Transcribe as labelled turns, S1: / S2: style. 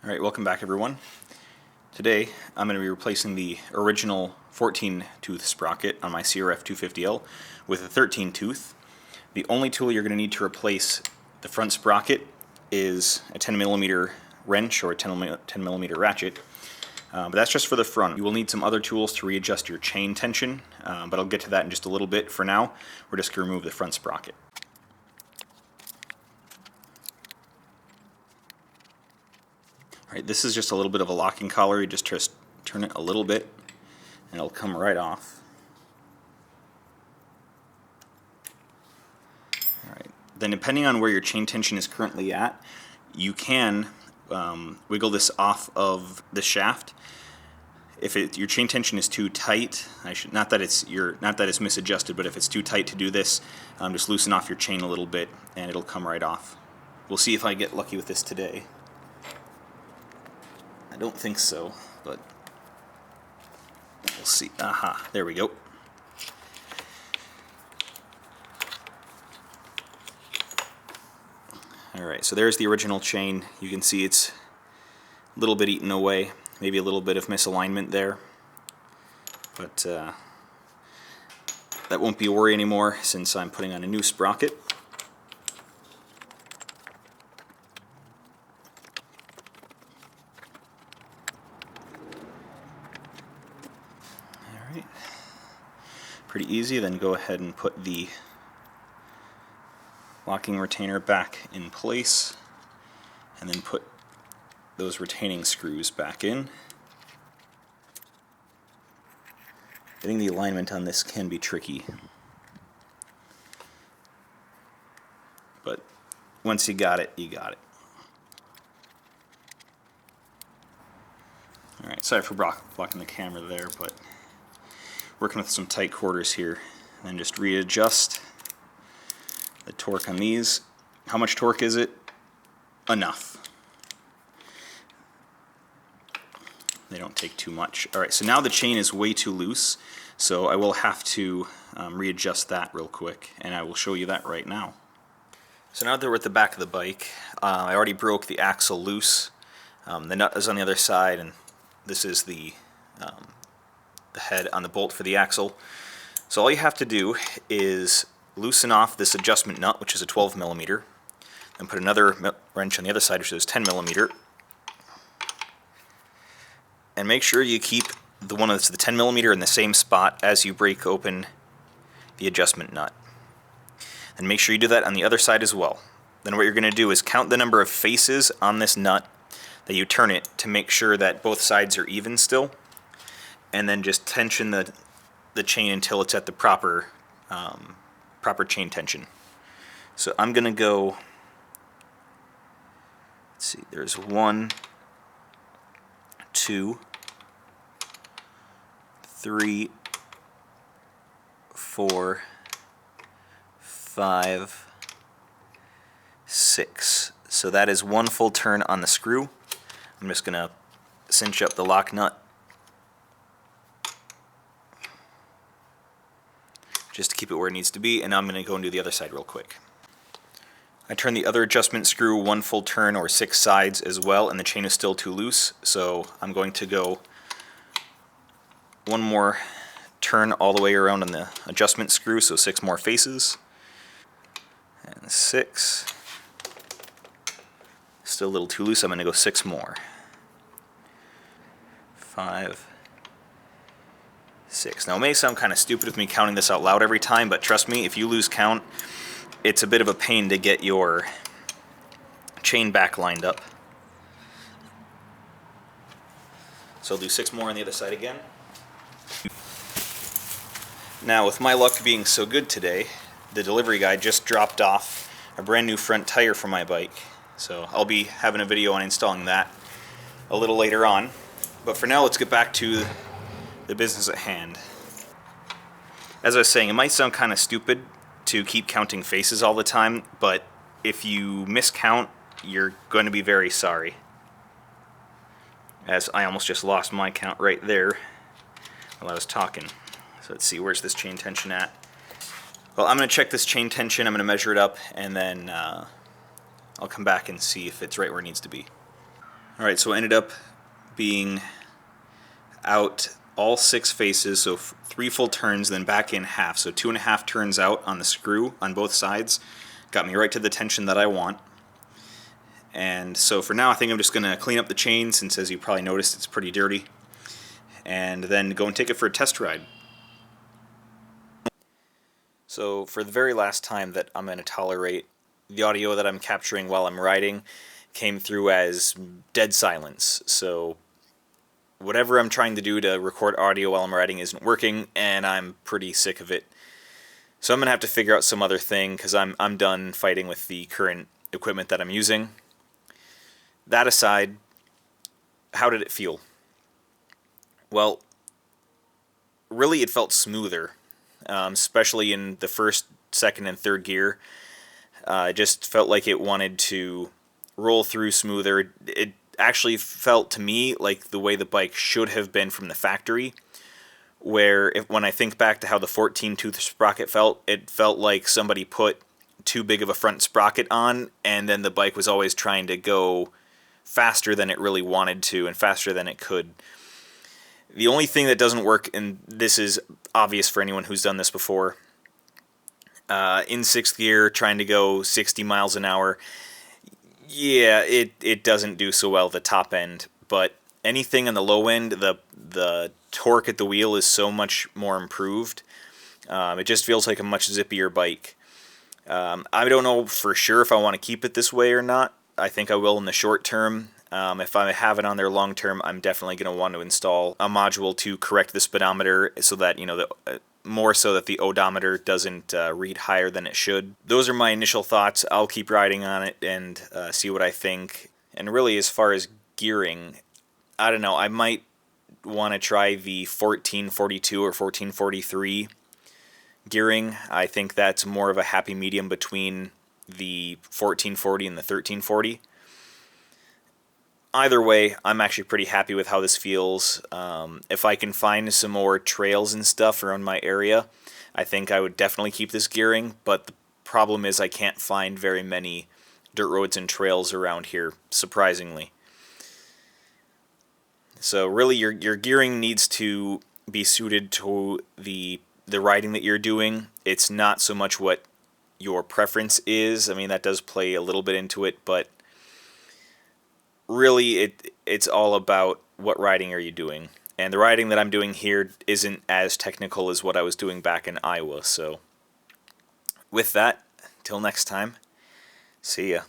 S1: Alright, welcome back everyone. Today I'm going to be replacing the original 14 tooth sprocket on my CRF250L with a 13 tooth. The only tool you're going to need to replace the front sprocket is a 10mm wrench or a 10mm ratchet. But that's just for the front. You will need some other tools to readjust your chain tension, but I'll get to that in just a little bit. For now, we're just going to remove the front sprocket. Alright, this is just a little bit of a locking collar. You just turn it a little bit and it'll come right off. Alright, then depending on where your chain tension is currently at, you can wiggle this off of the shaft. If your chain tension is too tight, not that it's misadjusted, but if it's too tight to do this, just loosen off your chain a little bit and it'll come right off. We'll see if I get lucky with this today. I don't think so, but we'll see. Aha, there we go. Alright, so there's the original chain. You can see it's a little bit eaten away, maybe a little bit of misalignment there, but that won't be a worry anymore since I'm putting on a new sprocket. Alright, pretty easy. Then go ahead and put the locking retainer back in place and then put those retaining screws back in. Getting the alignment on this can be tricky, but once you got it, you got it. Alright, sorry for blocking the camera there, but working with some tight quarters here. And then just readjust the torque on these. How much torque is it? Enough. They don't take too much. Alright, so now the chain is way too loose, so I will have to readjust that real quick, and I will show you that right now. So now that we're at the back of the bike, I already broke the axle loose. The nut is on the other side, and this is the head on the bolt for the axle. So all you have to do is loosen off this adjustment nut, which is a 12mm, and put another wrench on the other side, which is 10mm. And make sure you keep the one that's the 10mm in the same spot as you break open the adjustment nut. And make sure you do that on the other side as well. Then what you're going to do is count the number of faces on this nut that you turn it to make sure that both sides are even still. And then just tension the chain until it's at the proper chain tension. So I'm going to go, let's see, there's 1, 2, 3, 4, 5, 6. So that is one full turn on the screw. I'm just going to cinch up the lock nut just to keep it where it needs to be, and now I'm going to go and do the other side real quick. I turned the other adjustment screw one full turn, or 6 sides as well, and the chain is still too loose, so I'm going to go one more turn all the way around on the adjustment screw, so 6 more faces, and 6. Still a little too loose, I'm going to go 6 more. 5, 6. Now it may sound kind of stupid with me counting this out loud every time, but trust me, if you lose count, it's a bit of a pain to get your chain back lined up. So I'll do 6 more on the other side again. Now with my luck being so good today, the delivery guy just dropped off a brand new front tire for my bike. So I'll be having a video on installing that a little later on. But for now, let's get back to the business at hand. As I was saying, it might sound kind of stupid to keep counting faces all the time, but if you miscount, you're going to be very sorry. As I almost just lost my count right there while I was talking. So let's see, where's this chain tension at? Well, I'm going to check this chain tension, I'm going to measure it up, and then I'll come back and see if it's right where it needs to be. Alright, so I ended up being out all 6 faces, so 3 full turns, then back in half. So 2.5 turns out on the screw on both sides. Got me right to the tension that I want. And so for now, I think I'm just going to clean up the chain, since as you probably noticed, it's pretty dirty. And then go and take it for a test ride. So for the very last time that I'm going to tolerate, the audio that I'm capturing while I'm riding came through as dead silence. So whatever I'm trying to do to record audio while I'm riding isn't working, and I'm pretty sick of it. So I'm going to have to figure out some other thing, because I'm done fighting with the current equipment that I'm using. That aside, how did it feel? Well, really it felt smoother, especially in the first, second, and third gear. It just felt like it wanted to roll through smoother. It actually felt to me like the way the bike should have been from the factory, where when I think back to how the 14-tooth sprocket felt, it felt like somebody put too big of a front sprocket on, and then the bike was always trying to go faster than it really wanted to and faster than it could. The only thing that doesn't work, and this is obvious for anyone who's done this before, in 6th gear, trying to go 60 miles an hour, yeah, it doesn't do so well at the top end, but anything on the low end, the torque at the wheel is so much more improved. It just feels like a much zippier bike. I don't know for sure if I want to keep it this way or not. I think I will in the short term. If I have it on there long term, I'm definitely going to want to install a module to correct the speedometer, so that, you know, more so that the odometer doesn't read higher than it should. Those are my initial thoughts. I'll keep riding on it and see what I think. And really, as far as gearing, I don't know, I might want to try the 1442 or 1443 gearing. I think that's more of a happy medium between the 1440 and the 1340. Either way, I'm actually pretty happy with how this feels. If I can find some more trails and stuff around my area, I think I would definitely keep this gearing, but the problem is I can't find very many dirt roads and trails around here, surprisingly. So really, your gearing needs to be suited to the riding that you're doing. It's not so much what your preference is. I mean, that does play a little bit into it, but really it's all about what riding are you doing. And the riding that I'm doing here isn't as technical as what I was doing back in Iowa. So with that, till next time, see ya.